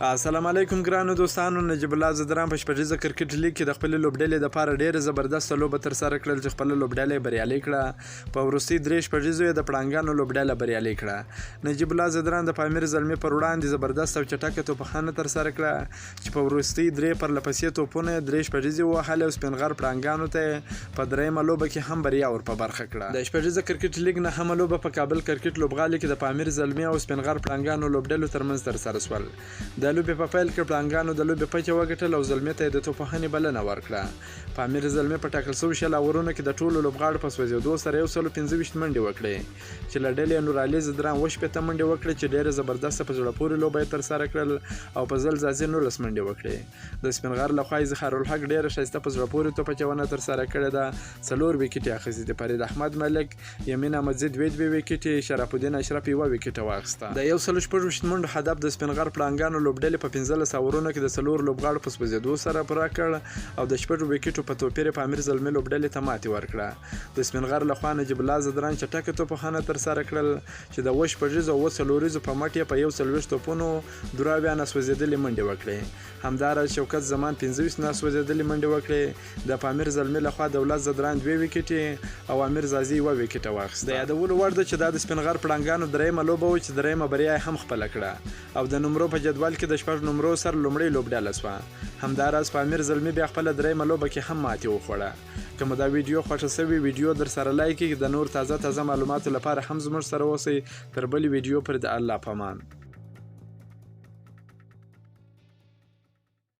السلام علیکم ګرانو دوستانو، نجیب الله زدران په شپږیزه کرکټ لیګ کې د خپلې لوبډلې دپاره ډېره زبردسته لوبه ترسره کړل چې خپله لوبډله یې بریالۍ کړه. په وروستي درې شپږیزو یې د پړانګانو لوبډله بریالۍ کړه. نجیب الله زدران د پامیر زلمي پر وړاندې زبردسته او چټکه توپخانه ترسره کړه چې په وروستي درې پرلپسې توپونه یې درې شپږیزې ووهلې او سپین غر پړانګانو ته یې په درېیمه لوبه کې هم بریا ور په برخه کړه. د شپږیزه کرکټ لیګ نهمه لوبه په کابل کرکټ لوبغالي کې د پامیر زلمي او سپین غر پړانګانو لوبډلو ترمنځ ترسره شول. د لوبې په پیل کې پړانګانو د لوبې پچه وګټل او زلمي ته یې د توپخانې بلنه ورکړه. پامیر زلمي په ټاکل شوي شل اورونو کې د ټولو لوبغاړو په سوځېدو سره 125 منډې وکړې چې له ډلې نورعلي زدران 18 منډې وکړې چې ډېره زبردسته په زړه پورې لوبه یې ترسره کړل او په زلزازي 19 منډې وکړې. د سپین غر لخوا یې ظهارالحق ډېره ښایسته په زړه پورې توپچونه ترسره کړې ده. 4 ویکټې اخیستې دي. فرید احمد ملک، یمین احمدزي 2 ویکټې، شرف الدین اشرف 1 ویکټه واخیسته. د 126 منډو هدف د سپین غر پړانګانو لوبډلې په 15 اورونو کې د 4 لوبغاړو په سوځېدو سره پوره کړ او د 6 ویکټو په توپیر پامیر زلمي لوبډلې ته ماتې ورکړه. د سپین غر لخوا نجیب الله زدران چټکه توپخانه ترسره کړل چې د 8 او 4 په مټ یې په 140 توپونو 2 ناسوځېدلې منډې وکړې. همداراز شوکت زمان 25 ناسوځېدلې منډې وکړې. د پامیر زلمي لخوا دولت زدران 2 ویکټې او امیر زازي 1 ویکټه واخیسته. د یادولو وړ ده چې دا د سپین غر پړانګانو درېیمه لوبه وه چې درېیمه بریا یې هم خپله کړه او د نمرو په جدول کې د 6 نمرو سره لومړۍ لوبډله شوه. همداراز پامیر زلمي بیا خپله درېیمه لوبه کې هم ماتې وخوړه. که مو دا ویډیو خوښه شوې ویډیو در سره لایک کړئ. د نور تازه معلوماتو لپاره هم زموږ سره اوسئ. تر بلې ویډیو پورې د الله په امان.